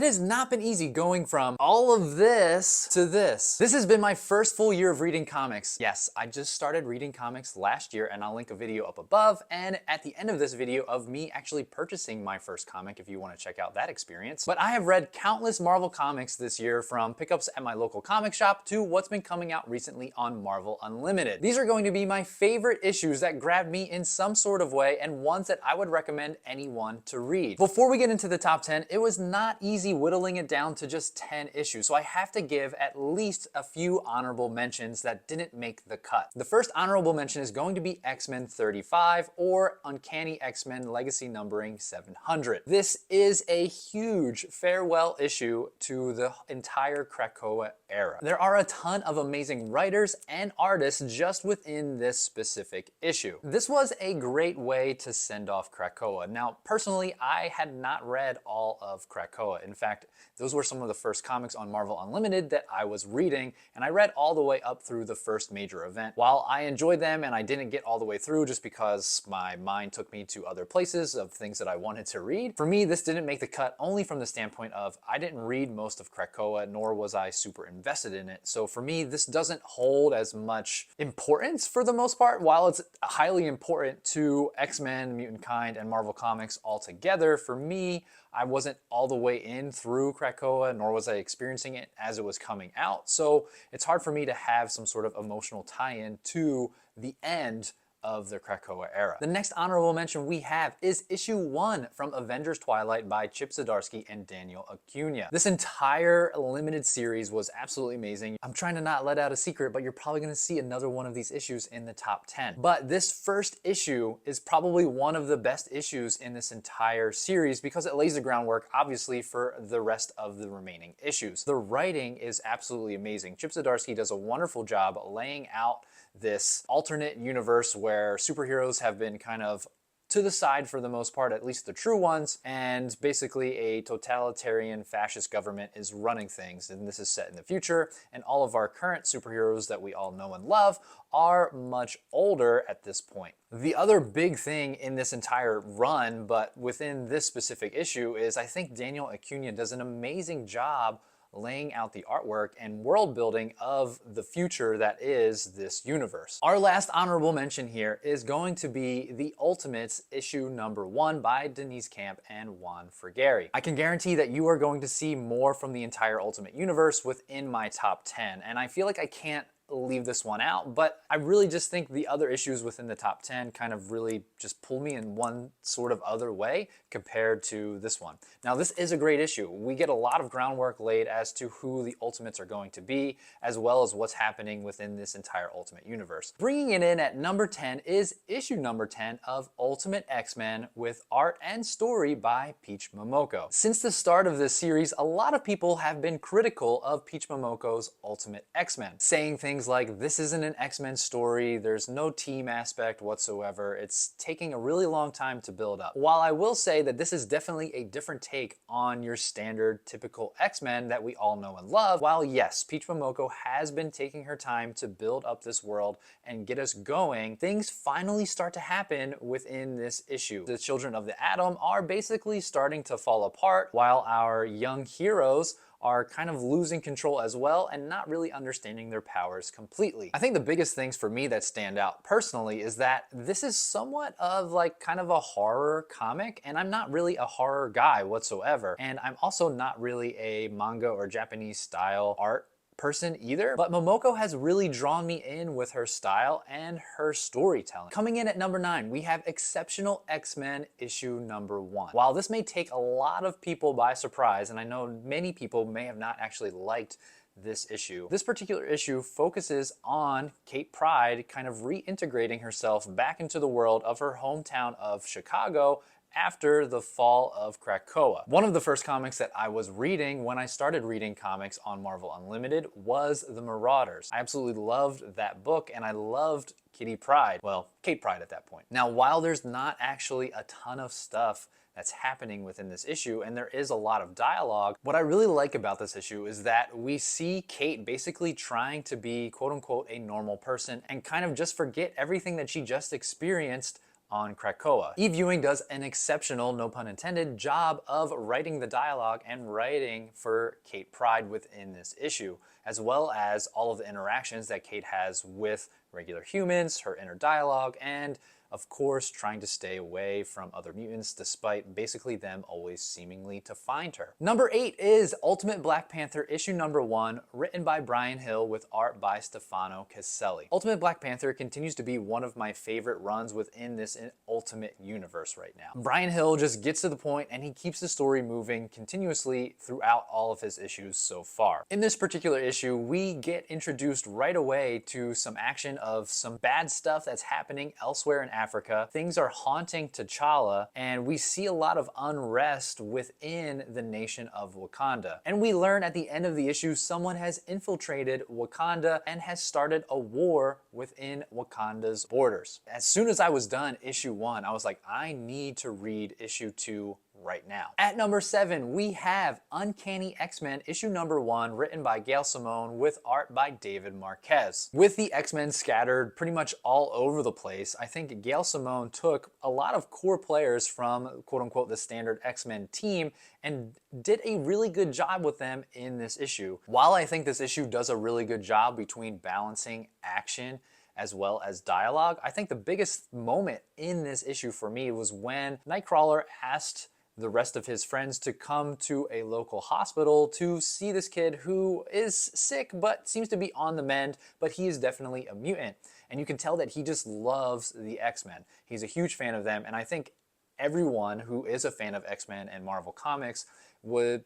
It has not been easy going from all of this to this. This has been my first full year of reading comics. Yes, I just started reading comics last year, and I'll link a video up above and at the end of this video of me actually purchasing my first comic if you want to check out that experience. But I have read countless Marvel comics this year, from pickups at my local comic shop to what's been coming out recently on Marvel Unlimited. These are going to be my favorite issues that grabbed me in some sort of way, and ones that I would recommend anyone to read. Before we get into the top 10, it was not easy whittling it down to just 10 issues, so I have to give at least a few honorable mentions that didn't make the cut. The first honorable mention is going to be X-Men 35, or Uncanny X-Men Legacy numbering 700. This is a huge farewell issue to the entire Krakoa era. There are a ton of amazing writers and artists just within this specific issue. This was a great way to send off Krakoa. Now, personally, I had not read all of Krakoa. In fact, those were some of the first comics on Marvel Unlimited that I was reading, and I read all the way up through the first major event. While I enjoyed them and I didn't get all the way through just because my mind took me to other places of things that I wanted to read, for me this didn't make the cut only from the standpoint of I didn't read most of Krakoa, nor was I super invested in it. So for me, this doesn't hold as much importance for the most part. While it's highly important to X-Men, Mutant Kind, and Marvel Comics altogether, for me, I wasn't all the way in through Krakoa, nor was I experiencing it as it was coming out. So it's hard for me to have some sort of emotional tie-in to the end of the Krakoa era. The next honorable mention we have is issue 1 from Avengers Twilight by Chip Zdarsky and Daniel Acuna. This entire limited series was absolutely amazing. I'm trying to not let out a secret, but you're probably going to see another one of these issues in the top 10. But this first issue is probably one of the best issues in this entire series because it lays the groundwork, obviously, for the rest of the remaining issues. The writing is absolutely amazing. Chip Zdarsky does a wonderful job laying out this alternate universe where superheroes have been kind of to the side for the most part, at least the true ones, and basically a totalitarian fascist government is running things, and this is set in the future, and all of our current superheroes that we all know and love are much older at this point. The other big thing in this entire run, but within this specific issue, is I think Daniel Acuna does an amazing job laying out the artwork and world building of the future that is this universe. Our last honorable mention here is going to be The Ultimates issue number 1 by Denise Camp and Juan Frigeri. I can guarantee that you are going to see more from the entire Ultimate Universe within my top 10, and I feel like I can't leave this one out, but I really just think the other issues within the top 10 kind of really just pull me in one sort of other way compared to this one. Now, this is a great issue. We get a lot of groundwork laid as to who the Ultimates are going to be, as well as what's happening within this entire Ultimate Universe. Bringing it in at number 10 is issue number 10 of Ultimate X-Men with art and story by Peach Momoko. Since the start of this series, a lot of people have been critical of Peach Momoko's Ultimate X-Men, saying things like, this isn't an X-Men story, there's no team aspect whatsoever, it's taking a really long time to build up. While I will say that this is definitely a different take on your standard typical X-Men that we all know and love, while yes, Peach Momoko has been taking her time to build up this world and get us going, things finally start to happen within this issue. The children of the Atom are basically starting to fall apart, while our young heroes are kind of losing control as well and not really understanding their powers completely. I think the biggest things for me that stand out personally is that this is somewhat of like kind of a horror comic, and I'm not really a horror guy whatsoever. And I'm also not really a manga or Japanese style art person either, but Momoko has really drawn me in with her style and her storytelling. Coming in at number 9, we have Exceptional X-Men issue number 1. While this may take a lot of people by surprise, and I know many people may have not actually liked this issue, this particular issue focuses on Kate Pryde kind of reintegrating herself back into the world of her hometown of Chicago after the fall of Krakoa. One of the first comics that I was reading when I started reading comics on Marvel Unlimited was The Marauders. I absolutely loved that book, and I loved Kitty Pryde. Well, Kate Pryde at that point. Now, while there's not actually a ton of stuff that's happening within this issue, and there is a lot of dialogue, what I really like about this issue is that we see Kate basically trying to be quote-unquote a normal person and kind of just forget everything that she just experienced on Krakoa. Eve Ewing does an exceptional, no pun intended, job of writing the dialogue and writing for Kate Pryde within this issue, as well as all of the interactions that Kate has with regular humans, her inner dialogue, and of course, trying to stay away from other mutants despite basically them always seemingly to find her. Number 8 is Ultimate Black Panther issue number 1, written by Brian Hill with art by Stefano Caselli. Ultimate Black Panther continues to be one of my favorite runs within this Ultimate universe right now. Brian Hill just gets to the point and he keeps the story moving continuously throughout all of his issues so far. In this particular issue, we get introduced right away to some action of some bad stuff that's happening elsewhere in Africa. Things are haunting T'Challa, and we see a lot of unrest within the nation of Wakanda. And we learn at the end of the issue someone has infiltrated Wakanda and has started a war within Wakanda's borders. As soon as I was done issue 1, I was like, I need to read issue 2 right now. At number 7, we have Uncanny X-Men issue number 1, written by Gail Simone with art by David Marquez. With the X-Men scattered pretty much all over the place, I think Gail Simone took a lot of core players from quote-unquote the standard X-Men team and did a really good job with them in this issue. While I think this issue does a really good job between balancing action as well as dialogue, I think the biggest moment in this issue for me was when Nightcrawler asked the rest of his friends to come to a local hospital to see this kid who is sick but seems to be on the mend, but he is definitely a mutant. And you can tell that he just loves the X-Men. He's a huge fan of them, and I think everyone who is a fan of X-Men and Marvel Comics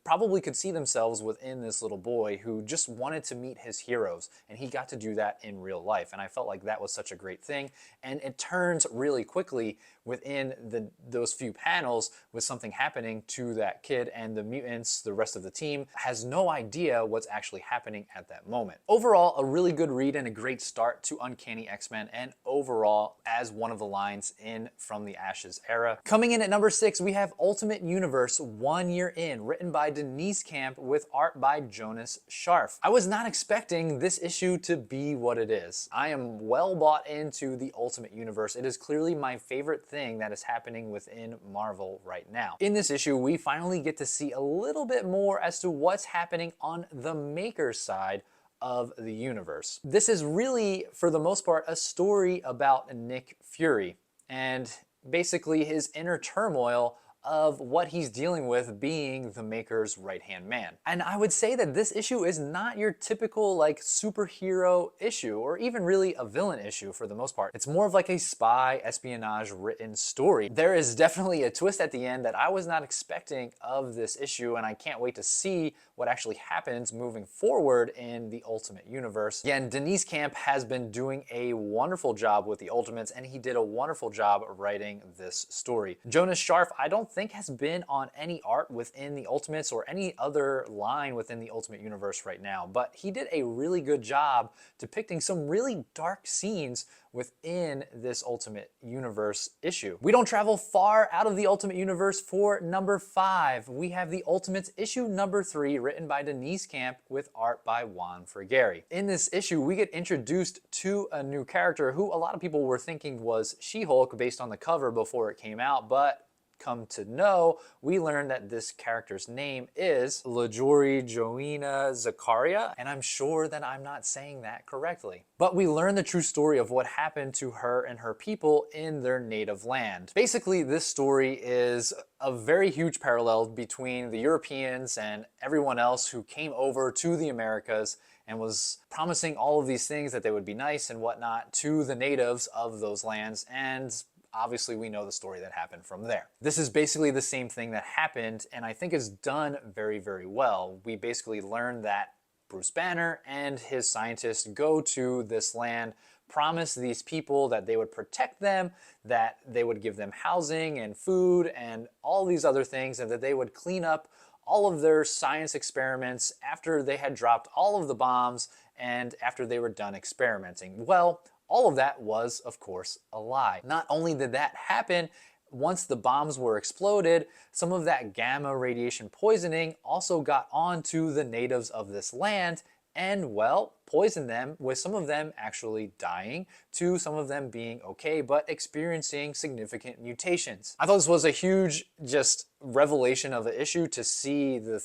probably could see themselves within this little boy who just wanted to meet his heroes, and he got to do that in real life. And I felt like that was such a great thing, and it turns really quickly within those few panels with something happening to that kid, and the mutants, the rest of the team, has no idea what's actually happening at that moment. Overall, a really good read and a great start to Uncanny X-Men, and overall as one of the lines in From the Ashes era. Coming in at number 6, we have Ultimate Universe 1 Year In, written by Denise Camp with art by Jonas Scharf. I was not expecting this issue to be what it is. I am well bought into the Ultimate Universe. It is clearly my favorite thing that is happening within Marvel right now. In this issue, we finally get to see a little bit more as to what's happening on the maker side of the universe. This is really, for the most part, a story about Nick Fury and basically his inner turmoil of what he's dealing with being the Maker's right-hand man. And I would say that this issue is not your typical like superhero issue or even really a villain issue for the most part. It's more of like a spy espionage written story. There is definitely a twist at the end that I was not expecting of this issue, and I can't wait to see what actually happens moving forward in the Ultimate Universe. Again, Denise Camp has been doing a wonderful job with the Ultimates, and he did a wonderful job writing this story. Jonas Scharf, I don't think has been on any art within the Ultimates or any other line within the Ultimate Universe right now, but he did a really good job depicting some really dark scenes within this Ultimate Universe issue. We don't travel far out of the Ultimate Universe for number 5. We have the Ultimates issue number 3, written by Denise Camp with art by Juan Frigeri. In this issue, we get introduced to a new character who a lot of people were thinking was She-Hulk based on the cover before it came out, but come to know, we learned that this character's name is LaJory Joina Zakaria, and I'm sure that I'm not saying that correctly. But we learn the true story of what happened to her and her people in their native land. Basically, this story is a very huge parallel between the Europeans and everyone else who came over to the Americas and was promising all of these things that they would be nice and whatnot to the natives of those lands, and obviously we know the story that happened from there. This is basically the same thing that happened, and I think is done very, very well. We basically learned that Bruce Banner and his scientists go to this land, promise these people that they would protect them, that they would give them housing and food and all these other things, and that they would clean up all of their science experiments after they had dropped all of the bombs and after they were done experimenting. Well, all of that was, of course, a lie. Not only did that happen, once the bombs were exploded, some of that gamma radiation poisoning also got onto the natives of this land, and, well, poison them, with some of them actually dying to some of them being okay but experiencing significant mutations. I thought this was a huge just revelation of the issue to see the,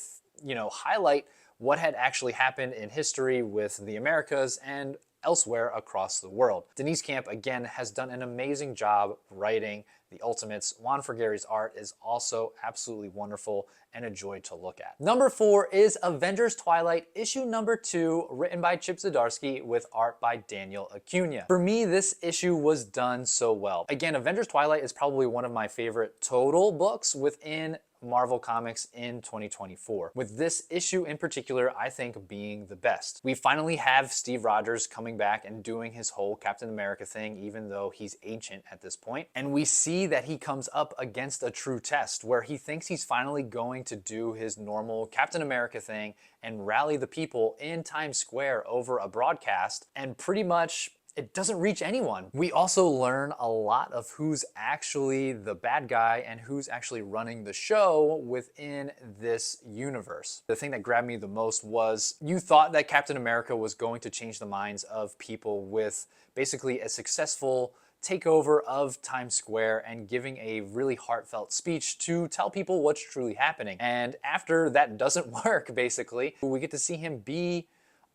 highlight what had actually happened in history with the Americas and elsewhere across the world. Denise Camp, again, has done an amazing job writing the Ultimates. Juan Frigeri's art is also absolutely wonderful and a joy to look at. Number 4 is Avengers Twilight, issue number 2, written by Chip Zdarsky with art by Daniel Acuna. For me, this issue was done so well. Again, Avengers Twilight is probably one of my favorite total books within Marvel Comics in 2024. With this issue in particular, I think being the best. We finally have Steve Rogers coming back and doing his whole Captain America thing, even though he's ancient at this point. And we see that he comes up against a true test where he thinks he's finally going to do his normal Captain America thing and rally the people in Times Square over a broadcast, and pretty much it doesn't reach anyone. We also learn a lot of who's actually the bad guy and who's actually running the show within this universe. The thing that grabbed me the most was you thought that Captain America was going to change the minds of people with basically a successful takeover of Times Square and giving a really heartfelt speech to tell people what's truly happening. And after that doesn't work, basically, we get to see him be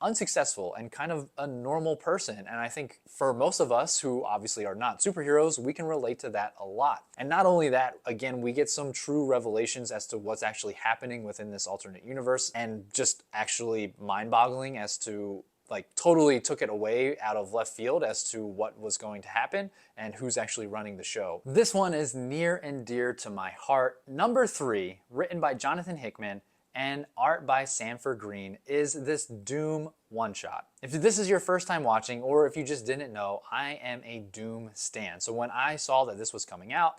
unsuccessful and kind of a normal person. And I think for most of us who obviously are not superheroes, we can relate to that a lot. And not only that, again, we get some true revelations as to what's actually happening within this alternate universe, and just actually mind-boggling as to, like, totally took it away out of left field as to what was going to happen and who's actually running the show. This one is near and dear to my heart. Number 3, written by Jonathan Hickman and art by Sanford Green, is this Doom one-shot. If this is your first time watching, or if you just didn't know, I am a Doom stan. So when I saw that this was coming out,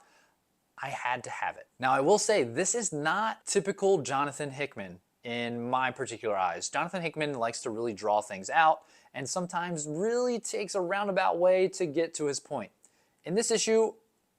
I had to have it. Now I will say, this is not typical Jonathan Hickman in my particular eyes. Jonathan Hickman likes to really draw things out and sometimes really takes a roundabout way to get to his point. In this issue,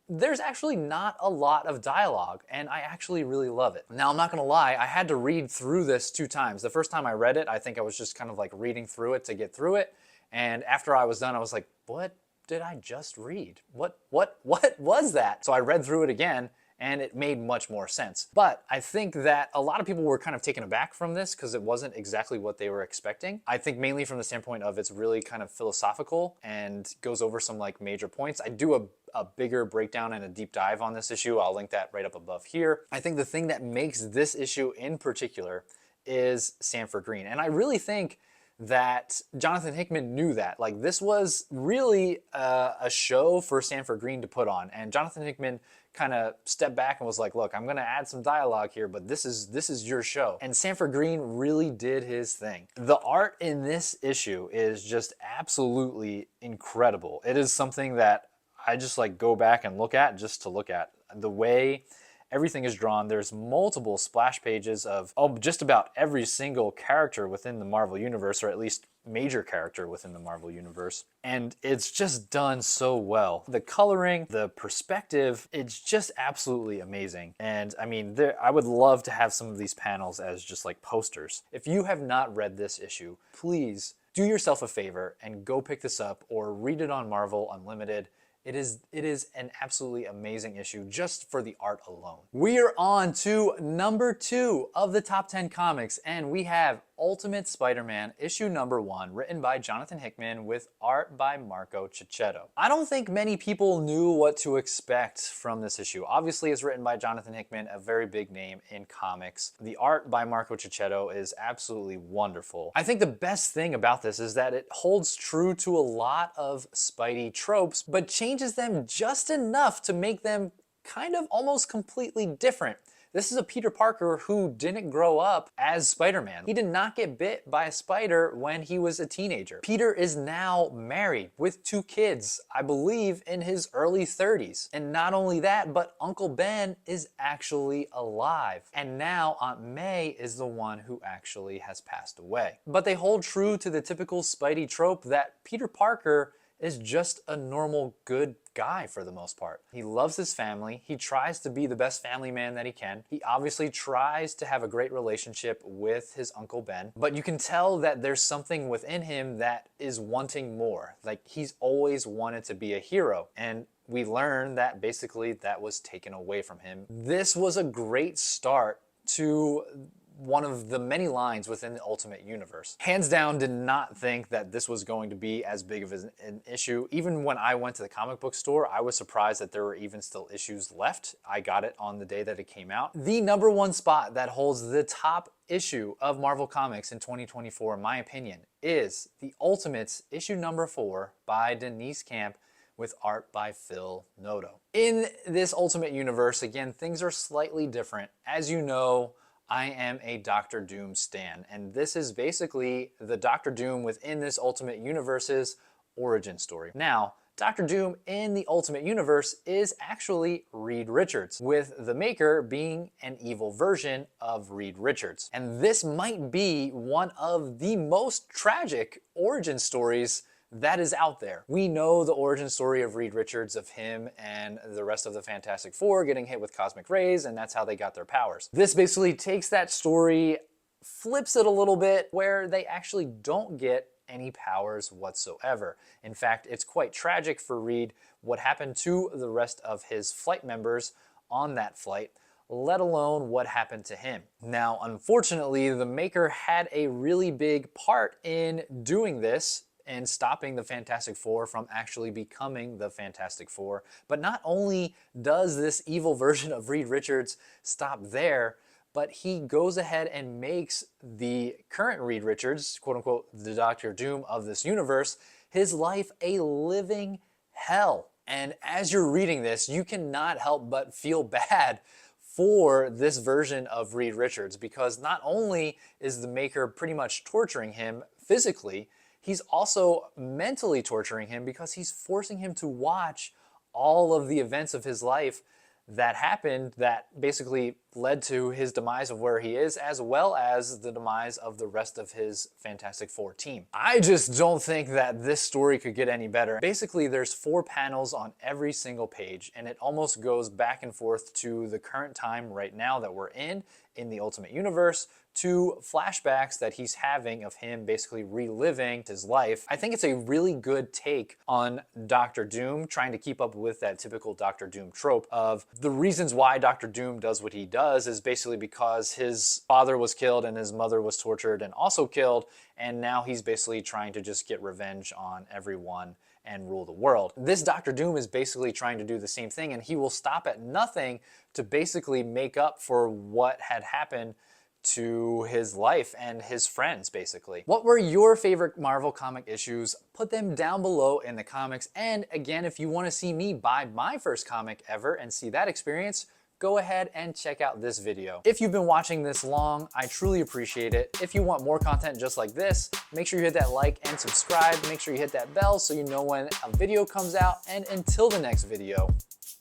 there's actually not a lot of dialogue, and I actually really love it. Now, I'm not gonna lie, I had to read through this 2 times. The first time I read it, I think I was just kind of like reading through it to get through it, and after I was done, I was like, what did I just read? What was that? So I read through it again, and it made much more sense. But I think that a lot of people were kind of taken aback from this because it wasn't exactly what they were expecting. I think mainly from the standpoint of it's really kind of philosophical and goes over some like major points. I do a bigger breakdown and a deep dive on this issue. I'll link that right up above here. I think the thing that makes this issue in particular is Sanford Green. And I really think that Jonathan Hickman knew that. Like, this was really a show for Sanford Green to put on. And Jonathan Hickman kind of stepped back and was like, look, I'm gonna add some dialogue here, but this is your show. And Sanford Green really did his thing. The art in this issue is just absolutely incredible. It is something that I just like go back and look at just to look at. The way everything is drawn, there's multiple splash pages of just about every single character within the Marvel Universe, or at least major character within the Marvel Universe. And it's just done so well. The coloring, the perspective, it's just absolutely amazing. And I mean, I would love to have some of these panels as just like posters. If you have not read this issue, please do yourself a favor and go pick this up or read it on Marvel Unlimited. It is an absolutely amazing issue just for the art alone. We are on to number 2 of the top 10 comics, and we have Ultimate Spider-Man issue number 1, written by Jonathan Hickman with art by Marco Checchetto. I don't think many people knew what to expect from this issue. Obviously, it's written by Jonathan Hickman, a very big name in comics. The art by Marco Checchetto is absolutely wonderful. I think the best thing about this is that it holds true to a lot of Spidey tropes, but changes them just enough to make them kind of almost completely different. This is a Peter Parker who didn't grow up as Spider-Man. He did not get bit by a spider when he was a teenager. Peter is now married with 2 kids, I believe in his early 30s. And not only that, but Uncle Ben is actually alive. And now Aunt May is the one who actually has passed away. But they hold true to the typical Spidey trope that Peter Parker is just a normal good guy for the most part. He loves his family. He tries to be the best family man that he can. He obviously tries to have a great relationship with his Uncle Ben, but you can tell that there's something within him that is wanting more. Like, he's always wanted to be a hero, and we learn that basically that was taken away from him. This was a great start to one of the many lines within the Ultimate Universe. Hands down, did not think that this was going to be as big of an issue. Even when I went to the comic book store, I was surprised that there were even still issues left. I got it on the day that it came out. The #1 spot that holds the top issue of Marvel Comics in 2024, in my opinion, is The Ultimates issue #4 by Denise Camp, with art by Phil Noto. In this Ultimate Universe, again, things are slightly different. As you know, I am a Doctor Doom stan, and this is basically the Doctor Doom within this Ultimate Universe's origin story. Now, Doctor Doom in the Ultimate Universe is actually Reed Richards, with the Maker being an evil version of Reed Richards. And this might be one of the most tragic origin stories that is out there. We know the origin story of Reed Richards, of him and the rest of the Fantastic Four getting hit with cosmic rays, and that's how they got their powers. This basically takes that story, flips it a little bit, where they actually don't get any powers whatsoever. In fact, it's quite tragic for Reed what happened to the rest of his flight members on that flight, let alone what happened to him. Now, unfortunately, the Maker had a really big part in doing this and stopping the Fantastic Four from actually becoming the Fantastic Four. But not only does this evil version of Reed Richards stop there, but he goes ahead and makes the current Reed Richards, quote unquote, the Doctor Doom of this universe, his life a living hell. And as you're reading this, you cannot help but feel bad for this version of Reed Richards, because not only is the Maker pretty much torturing him physically, he's also mentally torturing him, because he's forcing him to watch all of the events of his life that happened that basically led to his demise of where he is, as well as the demise of the rest of his Fantastic Four team. I just don't think that this story could get any better. Basically, there's 4 panels on every single page, and it almost goes back and forth to the current time right now that we're in the Ultimate Universe, to flashbacks that he's having of him basically reliving his life. I think it's a really good take on Doctor Doom, trying to keep up with that typical Doctor Doom trope of the reasons why Doctor Doom does what he does is basically because his father was killed and his mother was tortured and also killed, and now he's basically trying to just get revenge on everyone and rule the world. This Doctor Doom is basically trying to do the same thing, and he will stop at nothing to basically make up for what had happened to his life and his friends, basically. What were your favorite Marvel comic issues? Put them down below in the comments. And again, if you want to see me buy my first comic ever and see that experience, go ahead and check out this video. If you've been watching this long, I truly appreciate it. If you want more content just like this, make sure you hit that like and subscribe. Make sure you hit that bell so you know when a video comes out. And until the next video,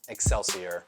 Excelsior.